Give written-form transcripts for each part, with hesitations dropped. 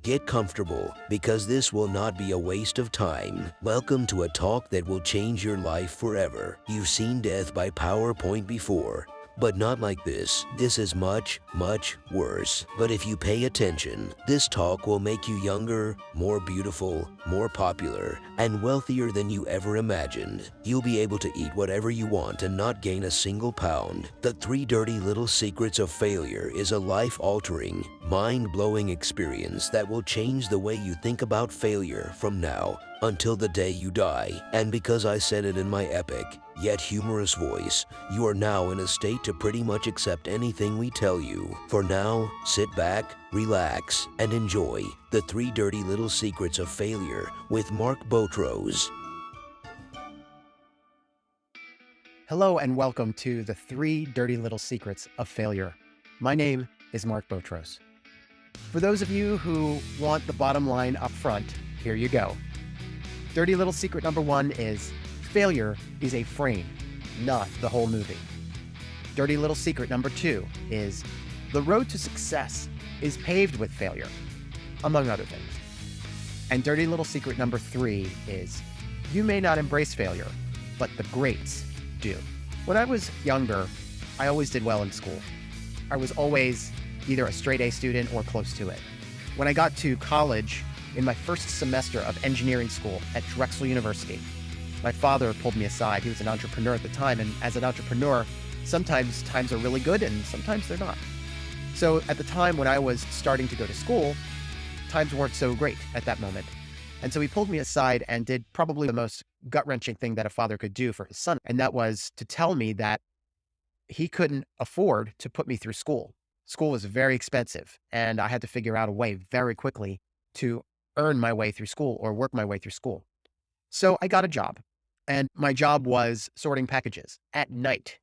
Get comfortable because this will not be a waste of time. Welcome to a talk that will change your life forever. You've seen death by PowerPoint before, but not like this. This is much, much worse. But if you pay attention, this talk will make you younger, more beautiful, more popular, and wealthier than you ever imagined. You'll be able to eat whatever you want and not gain a single pound. The Three Dirty Little Secrets of Failure is a life-altering, mind-blowing experience that will change the way you think about failure from now until the day you die. And because I said it in my epic, yet humorous voice, you are now in a state to pretty much accept anything we tell you. For now, sit back, relax, and enjoy The Three Dirty Little Secrets of Failure with Mark Botros. Hello and welcome to The Three Dirty Little Secrets of Failure. My name is Mark Botros. For those of you who want the bottom line up front, here you go. Dirty little secret number one is failure is a frame, not the whole movie. Dirty little secret number two is the road to success is paved with failure, among other things. And dirty little secret number three is you may not embrace failure, but the greats do. When I was younger, I always did well in school. I was always either a straight A student or close to it. When I got to college, in my first semester of engineering school at Drexel University, my father pulled me aside. He was an entrepreneur at the time, and as an entrepreneur, sometimes times are really good and sometimes they're not. So at the time when I was starting to go to school, times weren't so great at that moment. And so he pulled me aside and did probably the most gut-wrenching thing that a father could do for his son, and that was to tell me that he couldn't afford to put me through school. School was very expensive, and I had to figure out a way very quickly to earn my way through school or work my way through school. So I got a job, and my job was sorting packages at night.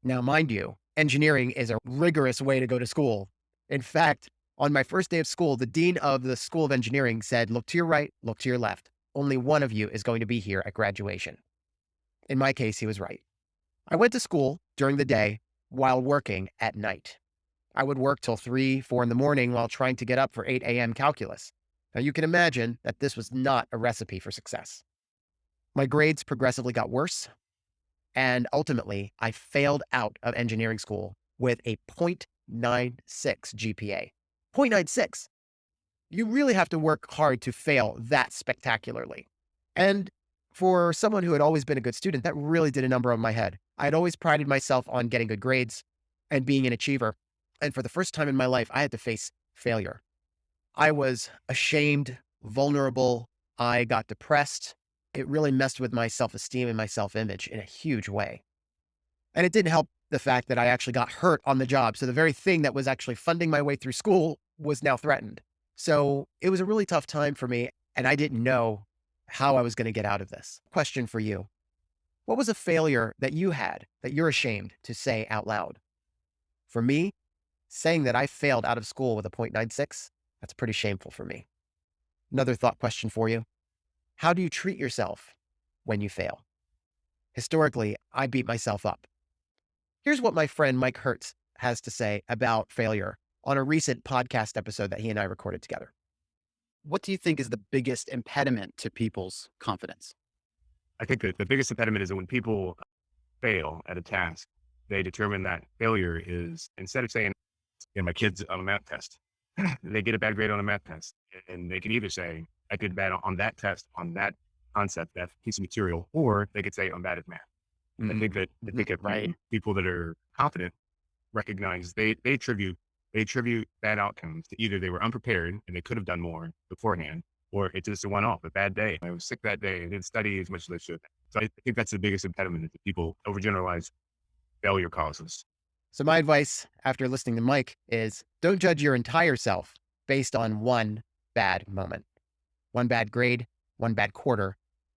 Now, mind you, engineering is a rigorous way to go to school. In fact, on my first day of school, the dean of the School of Engineering said, look to your right, look to your left. Only one of you is going to be here at graduation. In my case, he was right. I went to school during the day while working at night. I would work till 3, 4 in the morning while trying to get up for 8 a.m. calculus. Now you can imagine that this was not a recipe for success. My grades progressively got worse, and ultimately I failed out of engineering school with a 0.96 GPA. 0.96. You really have to work hard to fail that spectacularly. And for someone who had always been a good student, that really did a number on my head. I had always prided myself on getting good grades and being an achiever. And for the first time in my life, I had to face failure. I was ashamed, vulnerable. I got depressed. It really messed with my self-esteem and my self-image in a huge way. And it didn't help the fact that I actually got hurt on the job. So the very thing that was actually funding my way through school was now threatened. So it was a really tough time for me, and I didn't know how I was going to get out of this. Question for you. What was a failure that you had that you're ashamed to say out loud? For me, saying that I failed out of school with a 0.96, that's pretty shameful for me. Another thought question for you. How do you treat yourself when you fail? Historically, I beat myself up. Here's what my friend Mike Hertz has to say about failure on a recent podcast episode that he and I recorded together. What do you think is the biggest impediment to people's confidence? I think that the biggest impediment is that when people fail at a task, they determine that failure is, instead of saying, my kid's on a math test, they get a bad grade on a math test. And they can either say, I did bad on that test, on that concept, that piece of material, or they could say, I'm bad at math. I think that Right. people that are confident recognize they attribute bad outcomes to either they were unprepared and they could have done more beforehand, or it's just a one-off, a bad day. I was sick that day and didn't study as much as I should. So I think that's the biggest impediment, is that people overgeneralize failure causes. So my advice after listening to Mike is don't judge your entire self based on one bad moment, one bad grade, one bad quarter,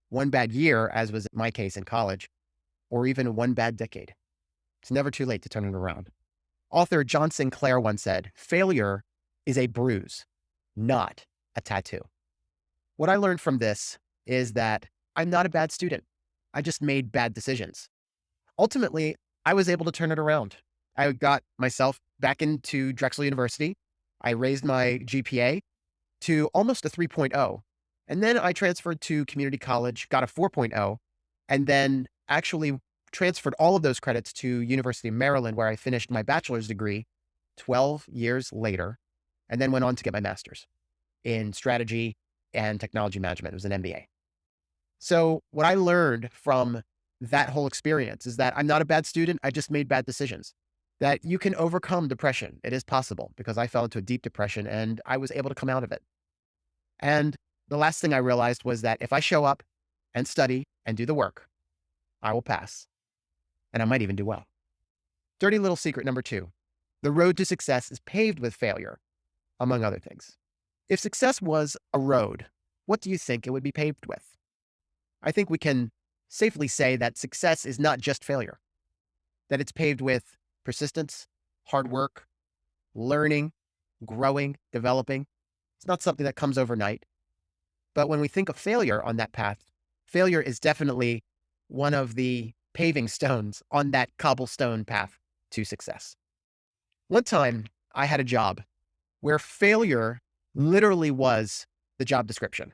one bad year, as was my case in college, or even one bad decade. It's never too late to turn it around. Author John Sinclair once said, failure is a bruise, not a tattoo. What I learned from this is that I'm not a bad student. I just made bad decisions. Ultimately, I was able to turn it around. I got myself back into Drexel University. I raised my GPA. to almost a 3.0. And then I transferred to community college, got a 4.0, and then actually transferred all of those credits to University of Maryland, where I finished my bachelor's degree 12 years later, and then went on to get my master's in strategy and technology management. It was an MBA. So what I learned from that whole experience is that I'm not a bad student. I just made bad decisions. That you can overcome depression. It is possible, because I fell into a deep depression and I was able to come out of it. And the last thing I realized was that if I show up and study and do the work, I will pass. And I might even do well. Dirty little secret number 2. The road to success is paved with failure, among other things. If success was a road, what do you think it would be paved with? I think we can safely say that success is not just failure, that it's paved with persistence, hard work, learning, growing, developing. It's not something that comes overnight. But when we think of failure on that path, failure is definitely one of the paving stones on that cobblestone path to success. One time I had a job where failure literally was the job description.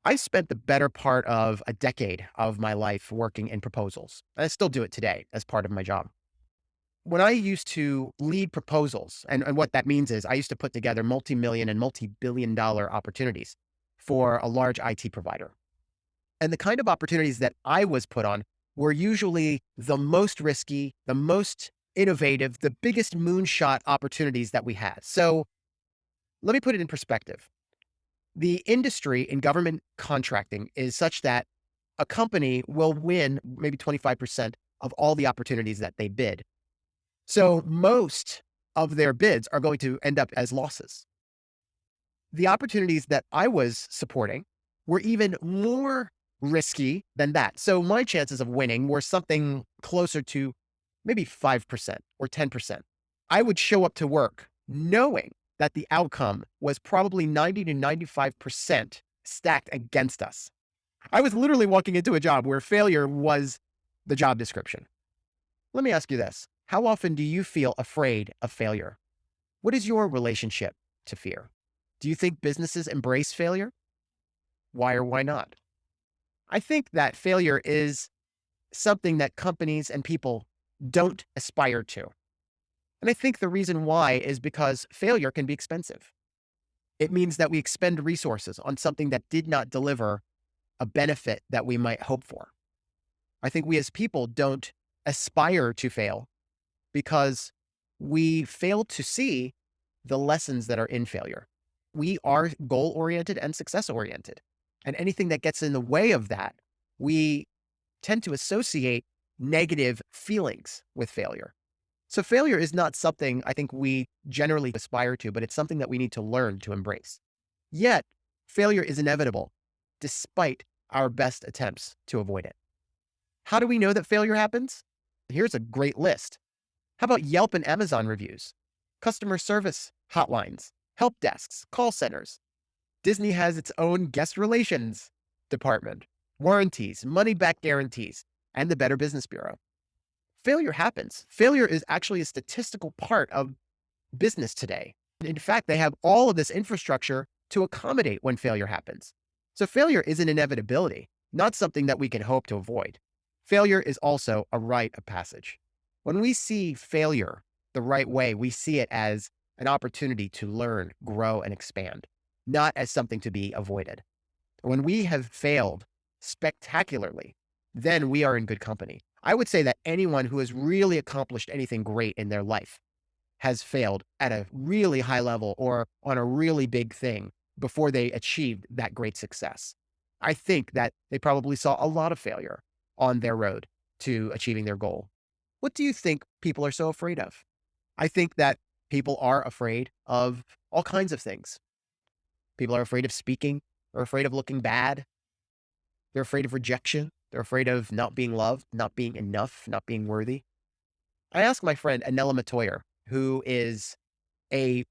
I spent the better part of a decade of my life working in proposals, and I still do it today as part of my job. When I used to lead proposals, and what that means is I used to put together multi-million and multi-billion dollar opportunities for a large IT provider. And the kind of opportunities that I was put on were usually the most risky, the most innovative, the biggest moonshot opportunities that we had. So let me put it in perspective. The industry in government contracting is such that a company will win maybe 25% of all the opportunities that they bid. So most of their bids are going to end up as losses. The opportunities that I was supporting were even more risky than that. So my chances of winning were something closer to maybe 5% or 10%. I would show up to work knowing that the outcome was probably 90 to 95% stacked against us. I was literally walking into a job where failure was the job description. Let me ask you this. How often do you feel afraid of failure? What is your relationship to fear? Do you think businesses embrace failure? Why or why not? I think that failure is something that companies and people don't aspire to. And I think the reason why is because failure can be expensive. It means that we expend resources on something that did not deliver a benefit that we might hope for. I think we as people don't aspire to fail because we fail to see the lessons that are in failure. We are goal-oriented and success-oriented. And anything that gets in the way of that, we tend to associate negative feelings with failure. So failure is not something I think we generally aspire to, but it's something that we need to learn to embrace. Yet, failure is inevitable, despite our best attempts to avoid it. How do we know that failure happens? Here's a great list. How about Yelp and Amazon reviews, customer service hotlines, help desks, call centers? Disney has its own guest relations department, warranties, money-back guarantees, and the Better Business Bureau. Failure happens. Failure is actually a statistical part of business today. In fact, they have all of this infrastructure to accommodate when failure happens. So failure is an inevitability, not something that we can hope to avoid. Failure is also a rite of passage. When we see failure the right way, we see it as an opportunity to learn, grow, and expand, not as something to be avoided. When we have failed spectacularly, then we are in good company. I would say that anyone who has really accomplished anything great in their life has failed at a really high level or on a really big thing before they achieved that great success. I think that they probably saw a lot of failure on their road to achieving their goal. What do you think people are so afraid of? I think that people are afraid of all kinds of things. People are afraid of speaking. They're afraid of looking bad. They're afraid of rejection. They're afraid of not being loved, not being enough, not being worthy. I asked my friend Anela Matoyer, who is a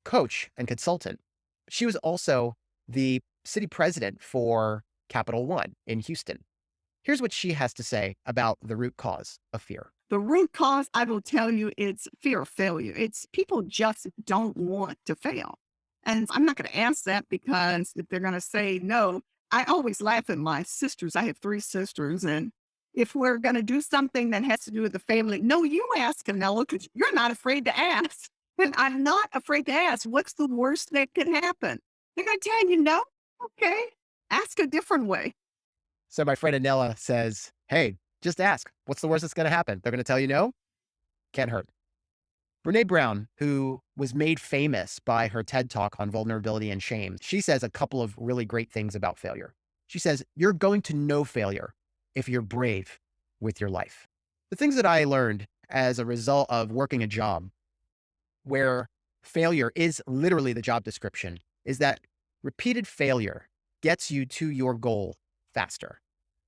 coach and consultant. She was also the city president for Capital One in Houston. Here's what she has to say about the root cause of fear. The root cause, I will tell you, it's fear of failure. It's people just don't want to fail. And I'm not going to ask that because if they're going to say no, I always laugh at my sisters. I have three sisters. And if we're going to do something that has to do with the family, no, you ask, Canelo, because you're not afraid to ask. And I'm not afraid to ask, what's the worst that could happen? They're going to tell you no. Okay. Ask a different way. So my friend Anela says, hey, just ask. What's the worst that's going to happen? They're going to tell you no? Can't hurt. Brene Brown, who was made famous by her TED Talk on vulnerability and shame, she says a couple of really great things about failure. She says, you're going to know failure if you're brave with your life. The things that I learned as a result of working a job where failure is literally the job description is that repeated failure gets you to your goal faster,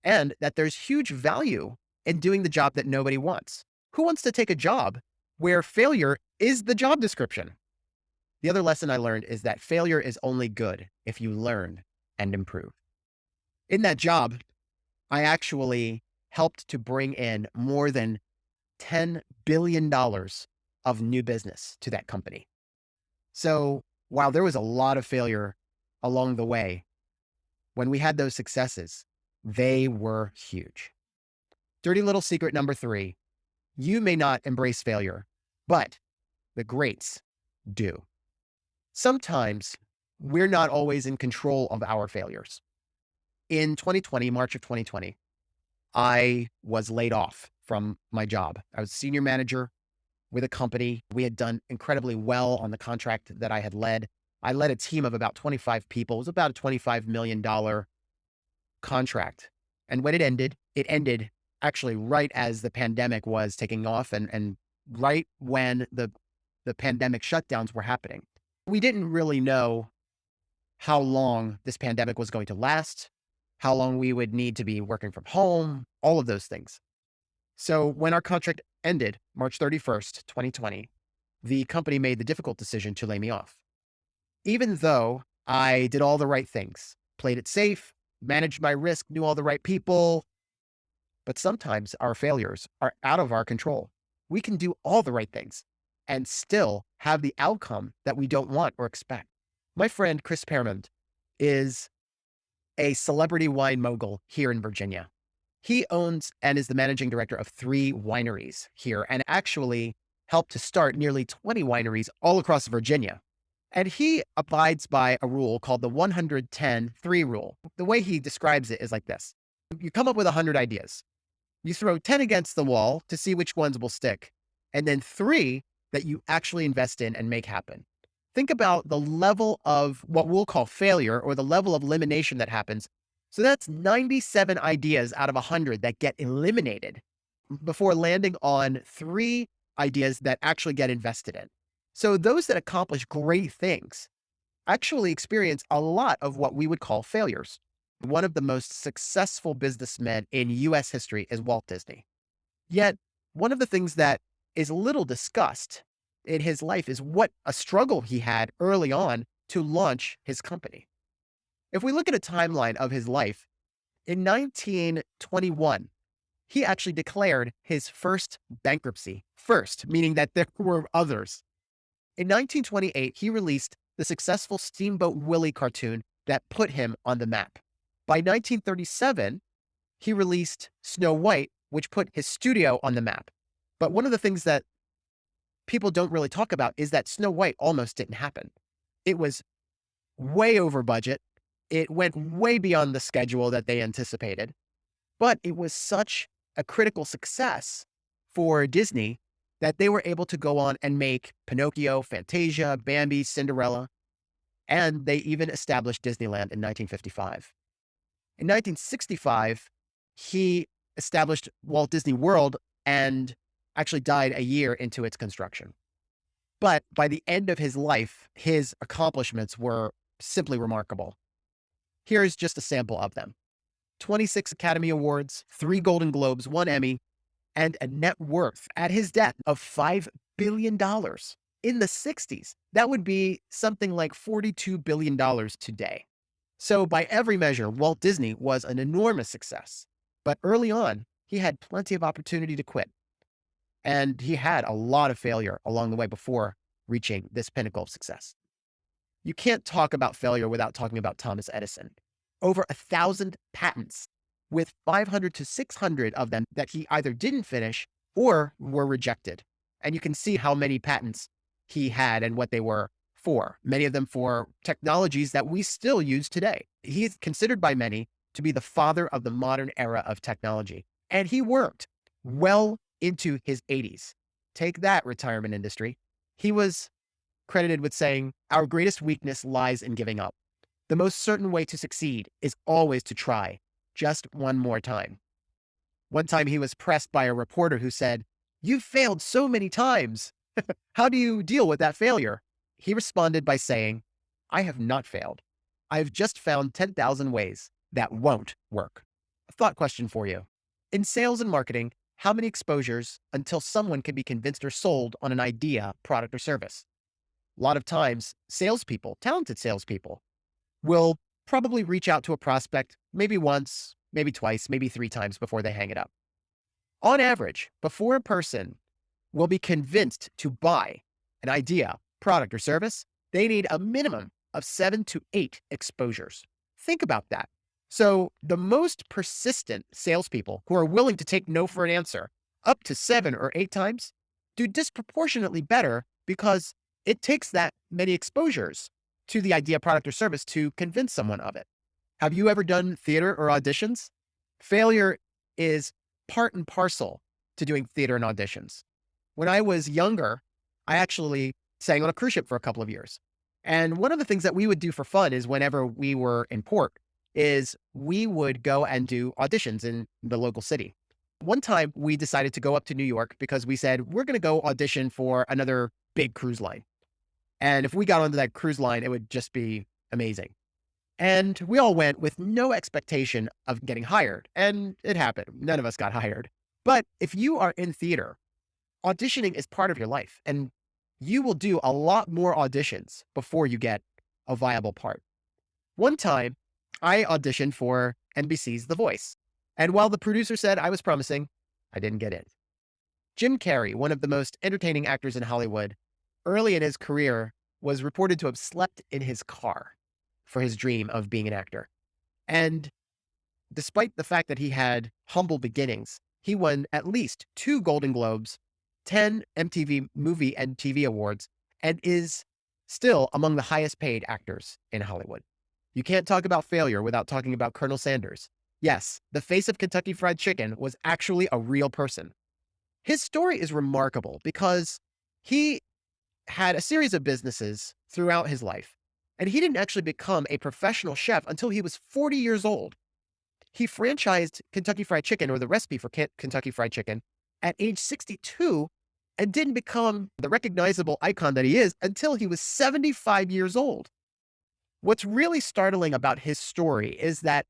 and that there's huge value in doing the job that nobody wants. Who wants to take a job where failure is the job description? The other lesson I learned is that failure is only good if you learn and improve. In that job, I actually helped to bring in more than $10 billion of new business to that company. So while there was a lot of failure along the way, when we had those successes, they were huge. Dirty little secret number 3, you may not embrace failure, but the greats do. Sometimes we're not always in control of our failures. In 2020, March of 2020, I was laid off from my job. I was a senior manager with a company. We had done incredibly well on the contract that I had led. I led a team of about 25 people. It was about a $25 million contract. And when it ended actually right as the pandemic was taking off and right when the pandemic shutdowns were happening. We didn't really know how long this pandemic was going to last, how long we would need to be working from home, all of those things. So when our contract ended, March 31st, 2020, the company made the difficult decision to lay me off. Even though I did all the right things, played it safe, managed my risk, knew all the right people, but sometimes our failures are out of our control. We can do all the right things and still have the outcome that we don't want or expect. My friend Chris Pearmond is a celebrity wine mogul here in Virginia. He owns and is the managing director of 3 wineries here and actually helped to start nearly 20 wineries all across Virginia. And he abides by a rule called the 110-3 rule. The way he describes it is like this. You come up with 100 ideas. You throw 10 against the wall to see which ones will stick, and then 3 that you actually invest in and make happen. Think about the level of what we'll call failure or the level of elimination that happens. So that's 97 ideas out of 100 that get eliminated before landing on 3 ideas that actually get invested in. So those that accomplish great things actually experience a lot of what we would call failures. One of the most successful businessmen in US history is Walt Disney. Yet, one of the things that is little discussed in his life is what a struggle he had early on to launch his company. If we look at a timeline of his life, in 1921, he actually declared his first bankruptcy, first, meaning that there were others. In 1928, he released the successful Steamboat Willie cartoon that put him on the map. By 1937, he released Snow White, which put his studio on the map. But one of the things that people don't really talk about is that Snow White almost didn't happen. It was way over budget. It went way beyond the schedule that they anticipated, but it was such a critical success for Disney that they were able to go on and make Pinocchio, Fantasia, Bambi, Cinderella, and they even established Disneyland in 1955. In 1965, he established Walt Disney World and actually died a year into its construction. But by the end of his life, his accomplishments were simply remarkable. Here's just a sample of them. 26 Academy Awards, 3 Golden Globes, 1 Emmy, and a net worth at his death of $5 billion in the 60s. That would be something like $42 billion today. So by every measure, Walt Disney was an enormous success. But early on, he had plenty of opportunity to quit. And he had a lot of failure along the way before reaching this pinnacle of success. You can't talk about failure without talking about Thomas Edison. Over 1,000 patents, with 500 to 600 of them that he either didn't finish or were rejected. And you can see how many patents he had and what they were for, many of them for technologies that we still use today. He's considered by many to be the father of the modern era of technology. And he worked well into his 80s. Take that, retirement industry. He was credited with saying, "Our greatest weakness lies in giving up. The most certain way to succeed is always to try, just one more time." One time he was pressed by a reporter who said, "You've failed so many times. How do you deal with that failure?" He responded by saying, "I have not failed. I've just found 10,000 ways that won't work." A thought question for you. In sales and marketing, how many exposures until someone can be convinced or sold on an idea, product, or service? A lot of times, salespeople, talented salespeople, will probably reach out to a prospect maybe once, maybe twice, maybe 3 times before they hang it up. On average, before a person will be convinced to buy an idea, product, or service, they need a minimum of 7 to 8 exposures. Think about that. So the most persistent salespeople who are willing to take no for an answer up to 7 or 8 times do disproportionately better because it takes that many exposures to the idea, product, or service to convince someone of it. Have you ever done theater or auditions? Failure is part and parcel to doing theater and auditions. When I was younger, I actually sang on a cruise ship for a couple of years. And one of the things that we would do for fun is whenever we were in port is we would go and do auditions in the local city. One time we decided to go up to New York because we said, we're going to go audition for another big cruise line. And if we got onto that cruise line, it would just be amazing. And we all went with no expectation of getting hired. And it happened. None of us got hired. But if you are in theater, auditioning is part of your life. And you will do a lot more auditions before you get a viable part. One time, I auditioned for NBC's The Voice. And while the producer said I was promising, I didn't get in. Jim Carrey, one of the most entertaining actors in Hollywood, early in his career was reported to have slept in his car for his dream of being an actor. And despite the fact that he had humble beginnings, he won at least 2 Golden Globes, 10 MTV Movie and TV Awards, and is still among the highest paid actors in Hollywood. You can't talk about failure without talking about Colonel Sanders. Yes, the face of Kentucky Fried Chicken was actually a real person. His story is remarkable because he had a series of businesses throughout his life, and he didn't actually become a professional chef until he was 40 years old. He franchised Kentucky Fried Chicken, or the recipe for Kentucky Fried Chicken, at age 62 and didn't become the recognizable icon that he is until he was 75 years old. What's really startling about his story is that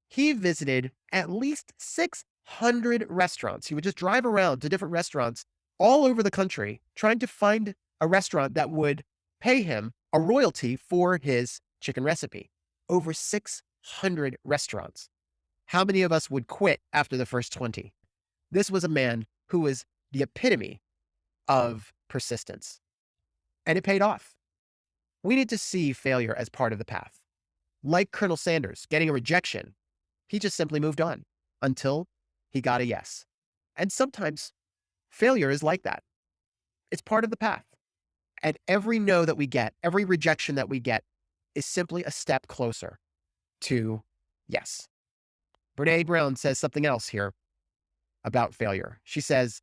he visited at least 600 restaurants. He would just drive around to different restaurants all over the country trying to find a restaurant that would pay him a royalty for his chicken recipe. Over 600 restaurants. How many of us would quit after the first 20? This was a man who was the epitome of persistence. And it paid off. We need to see failure as part of the path. Like Colonel Sanders getting a rejection, he just simply moved on until he got a yes. And sometimes failure is like that. It's part of the path. And every no that we get, every rejection that we get is simply a step closer to yes. Brené Brown says something else here about failure. She says,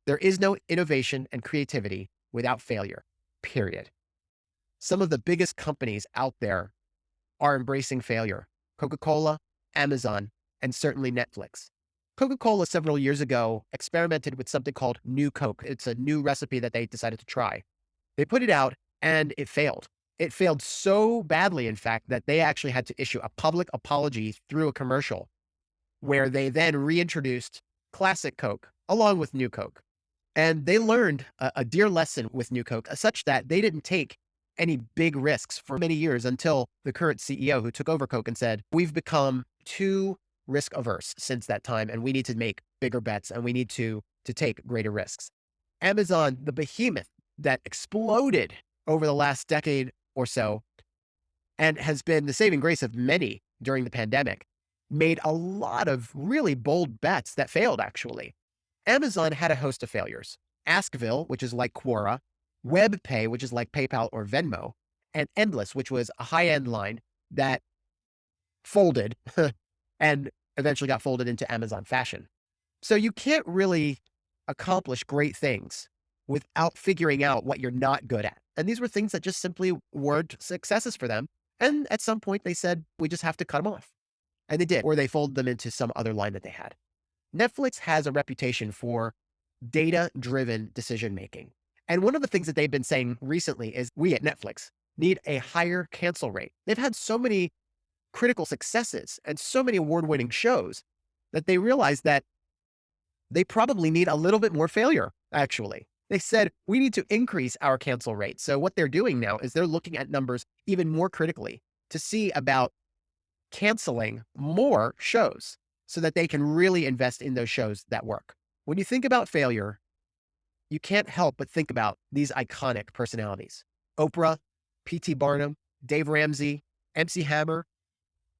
there is no innovation and creativity without failure, period. Some of the biggest companies out there are embracing failure. Coca-Cola, Amazon, and certainly Netflix. Coca-Cola several years ago experimented with something called New Coke. It's a new recipe that they decided to try. They put it out and it failed. It failed so badly, in fact, that they actually had to issue a public apology through a commercial where they then reintroduced Classic Coke along with New Coke. And they learned a dear lesson with New Coke, such that they didn't take any big risks for many years until the current CEO who took over Coke and said, we've become too risk averse since that time, and we need to make bigger bets and we need to take greater risks. Amazon, the behemoth that exploded over the last decade or so, and has been the saving grace of many during the pandemic, made a lot of really bold bets that failed, actually. Amazon had a host of failures. Askville, which is like Quora, WebPay, which is like PayPal or Venmo, and Endless, which was a high-end line that folded and eventually got folded into Amazon Fashion. So you can't really accomplish great things without figuring out what you're not good at. And these were things that just simply weren't successes for them. And at some point they said, we just have to cut them off. And they did, or they folded them into some other line that they had. Netflix has a reputation for data-driven decision-making. And one of the things that they've been saying recently is we at Netflix need a higher cancel rate. They've had so many critical successes and so many award-winning shows that they realized that they probably need a little bit more failure, actually. They said, we need to increase our cancel rate. So what they're doing now is they're looking at numbers even more critically to see about canceling more shows so that they can really invest in those shows that work. When you think about failure, you can't help but think about these iconic personalities. Oprah, P.T. Barnum, Dave Ramsey, MC Hammer.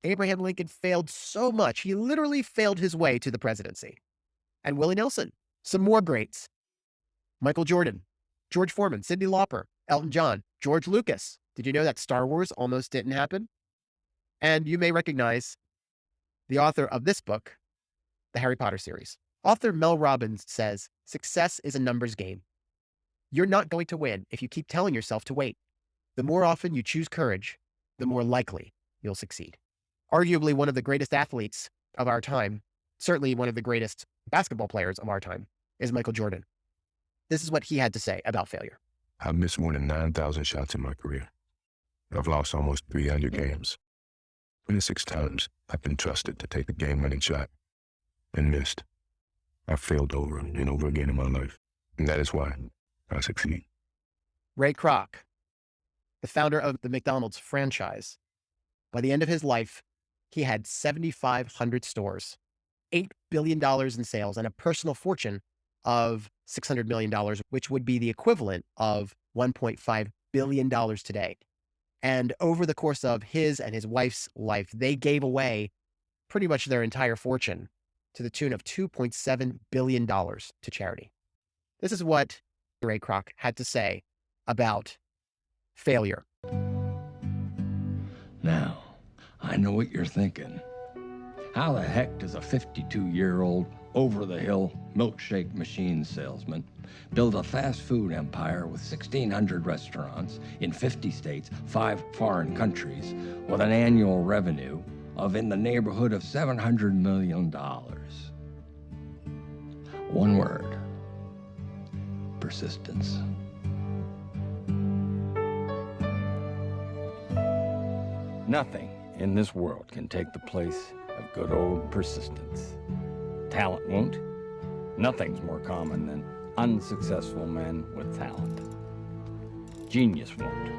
Abraham Lincoln failed so much, he literally failed his way to the presidency. And Willie Nelson, some more greats. Michael Jordan, George Foreman, Cyndi Lauper, Elton John, George Lucas. Did you know that Star Wars almost didn't happen? And you may recognize the author of this book, the Harry Potter series. Author Mel Robbins says, success is a numbers game. You're not going to win if you keep telling yourself to wait. The more often you choose courage, the more likely you'll succeed. Arguably one of the greatest athletes of our time, certainly one of the greatest basketball players of our time, is Michael Jordan. This is what he had to say about failure. I've missed more than 9,000 shots in my career. I've lost almost 300 games. 26 times I've been trusted to take a game-winning shot and missed. I've failed over and over again in my life, and that is why I succeed. Ray Kroc, the founder of the McDonald's franchise, by the end of his life, he had 7,500 stores, $8 billion in sales, and a personal fortune of $600 million, which would be the equivalent of $1.5 billion today. And over the course of his and his wife's life, they gave away pretty much their entire fortune to the tune of $2.7 billion to charity. This is what Ray Kroc had to say about failure. Now, I know what you're thinking. How the heck does a 52-year-old over-the-hill milkshake machine salesman build a fast food empire with 1,600 restaurants in 50 states, 5 foreign countries, with an annual revenue of in the neighborhood of $700 million? One word: persistence. Nothing in this world can take the place of good old persistence. Talent won't. Nothing's more common than unsuccessful men with talent. Genius won't.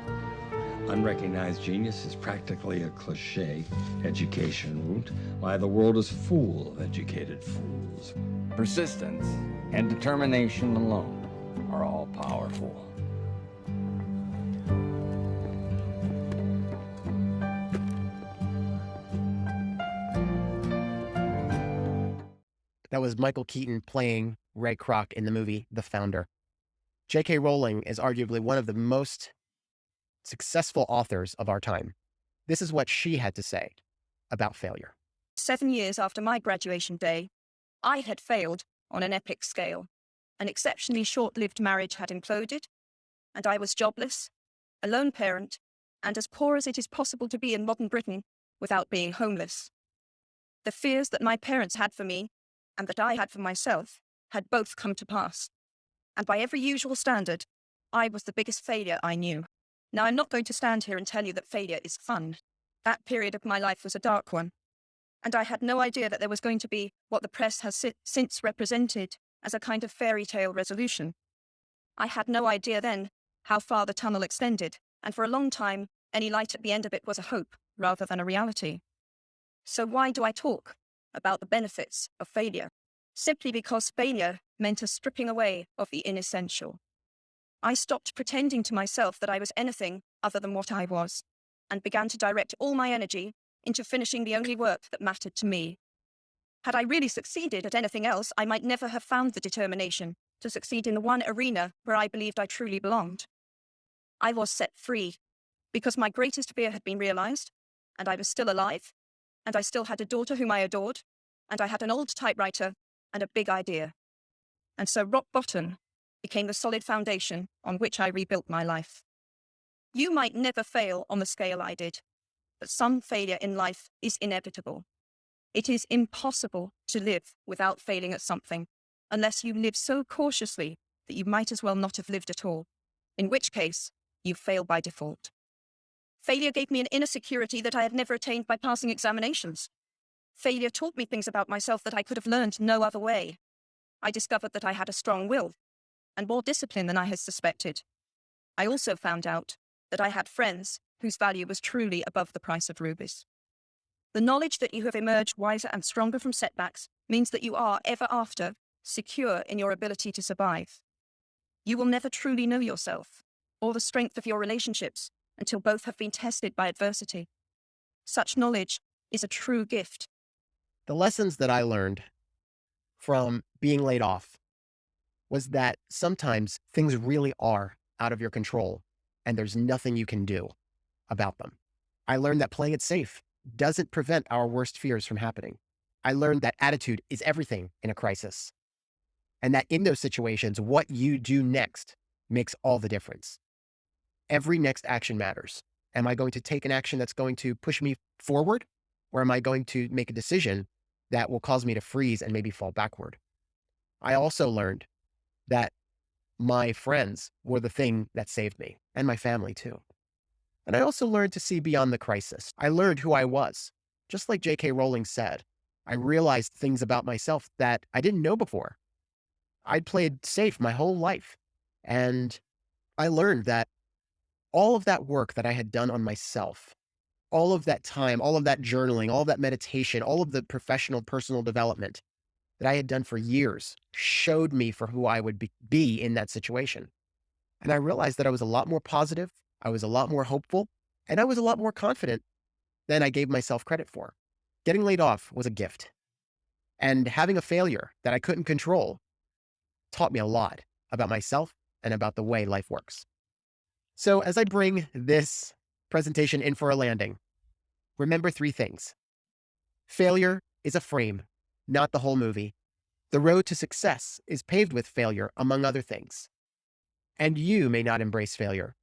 Unrecognized genius is practically a cliche. Education won't. Why, the world is full of educated fools. Persistence and determination alone are all powerful. That was Michael Keaton playing Ray Kroc in the movie The Founder. J.K. Rowling is arguably one of the most successful authors of our time. This is what she had to say about failure. 7 years after my graduation day, I had failed on an epic scale. An exceptionally short-lived marriage had imploded, and I was jobless, a lone parent, and as poor as it is possible to be in modern Britain without being homeless. The fears that my parents had for me and that I had for myself had both come to pass. And by every usual standard, I was the biggest failure I knew. Now, I'm not going to stand here and tell you that failure is fun. That period of my life was a dark one. And I had no idea that there was going to be what the press has since represented as a kind of fairy tale resolution. I had no idea then how far the tunnel extended, and for a long time, any light at the end of it was a hope rather than a reality. So why do I talk about the benefits of failure? Simply because failure meant a stripping away of the inessential. I stopped pretending to myself that I was anything other than what I was. and began to direct all my energy into finishing the only work that mattered to me. Had I really succeeded at anything else, I might never have found the determination to succeed in the one arena where I believed I truly belonged. I was set free because my greatest fear had been realized, and I was still alive, and I still had a daughter whom I adored, and I had an old typewriter and a big idea. And so rock bottom became the solid foundation on which I rebuilt my life. You might never fail on the scale I did, but some failure in life is inevitable. It is impossible to live without failing at something, unless you live so cautiously that you might as well not have lived at all, in which case you fail by default. Failure gave me an inner security that I had never attained by passing examinations. Failure taught me things about myself that I could have learned no other way. I discovered that I had a strong will and more discipline than I had suspected. I also found out that I had friends whose value was truly above the price of rubies. The knowledge that you have emerged wiser and stronger from setbacks means that you are, ever after, secure in your ability to survive. You will never truly know yourself or the strength of your relationships until both have been tested by adversity. Such knowledge is a true gift. The lessons that I learned from being laid off was that sometimes things really are out of your control and there's nothing you can do about them. I learned that playing it safe doesn't prevent our worst fears from happening. I learned that attitude is everything in a crisis, and that in those situations, what you do next makes all the difference. Every next action matters. Am I going to take an action that's going to push me forward, or am I going to make a decision that will cause me to freeze and maybe fall backward? I also learned that my friends were the thing that saved me, and my family too. And I also learned to see beyond the crisis. I learned who I was. Just like J.K. Rowling said, I realized things about myself that I didn't know before. I'd played safe my whole life. And I learned that all of that work that I had done on myself, all of that time, all of that journaling, all of that meditation, all of the professional, personal development that I had done for years showed me for who I would be in that situation. And I realized that I was a lot more positive, I was a lot more hopeful, and I was a lot more confident than I gave myself credit for. Getting laid off was a gift. And having a failure that I couldn't control taught me a lot about myself and about the way life works. So as I bring this presentation in for a landing, remember 3 things. Failure is a frame, not the whole movie. The road to success is paved with failure, among other things. And you may not embrace failure,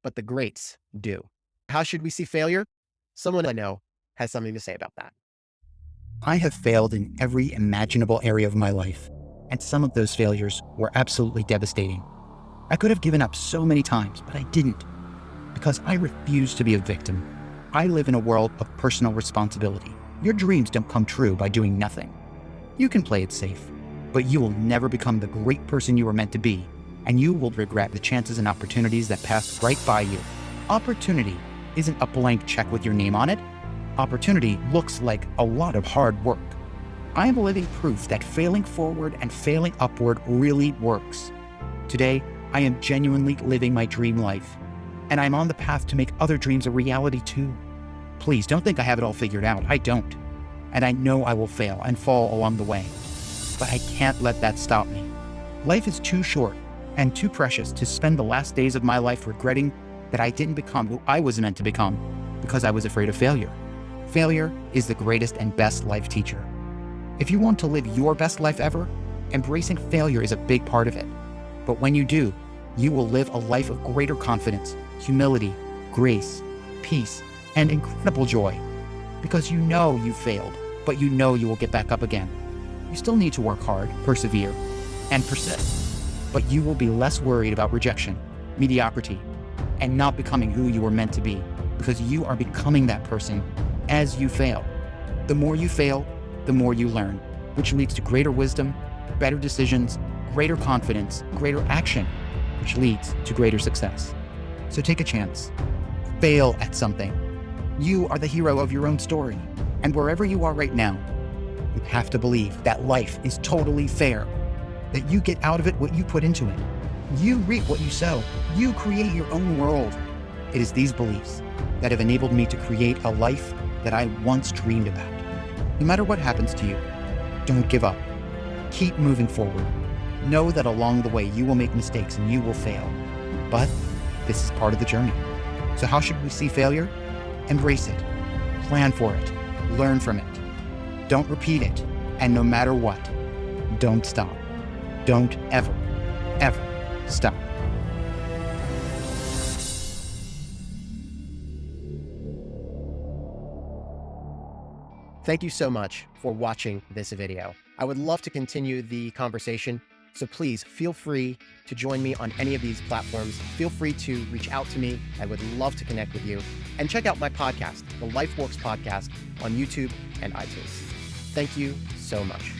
but the greats do. How should we see failure? Someone I know has something to say about that. I have failed in every imaginable area of my life, and some of those failures were absolutely devastating. I could have given up so many times, but I didn't, because I refuse to be a victim. I live in a world of personal responsibility. Your dreams don't come true by doing nothing. You can play it safe, but you will never become the great person you were meant to be, and you will regret the chances and opportunities that passed right by you. Opportunity isn't a blank check with your name on it. Opportunity looks like a lot of hard work. I am living proof that failing forward and failing upward really works. Today, I am genuinely living my dream life, and I'm on the path to make other dreams a reality too. Please don't think I have it all figured out. I don't. And I know I will fail and fall along the way, but I can't let that stop me. Life is too short and too precious to spend the last days of my life regretting that I didn't become who I was meant to become because I was afraid of failure. Failure is the greatest and best life teacher. If you want to live your best life ever, embracing failure is a big part of it. But when you do, you will live a life of greater confidence, humility, grace, peace, and incredible joy. Because you know you failed, but you know you will get back up again. You still need to work hard, persevere, and persist. But you will be less worried about rejection, mediocrity, and not becoming who you were meant to be, because you are becoming that person as you fail. The more you fail, the more you learn, which leads to greater wisdom, better decisions, greater confidence, greater action, which leads to greater success. So take a chance. Fail at something. You are the hero of your own story. And wherever you are right now, you have to believe that life is totally fair, that you get out of it what you put into it. You reap what you sow. You create your own world. It is these beliefs that have enabled me to create a life that I once dreamed about. No matter what happens to you, don't give up. Keep moving forward. Know that along the way you will make mistakes and you will fail. But this is part of the journey. So how should we see failure? Embrace it. Plan for it. Learn from it. Don't repeat it. And no matter what, don't stop. Don't ever, ever stop. Thank you so much for watching this video. I would love to continue the conversation, so please feel free to join me on any of these platforms. Feel free to reach out to me. I would love to connect with you. And check out my podcast, the LifeWorks podcast, on YouTube and iTunes. Thank you so much.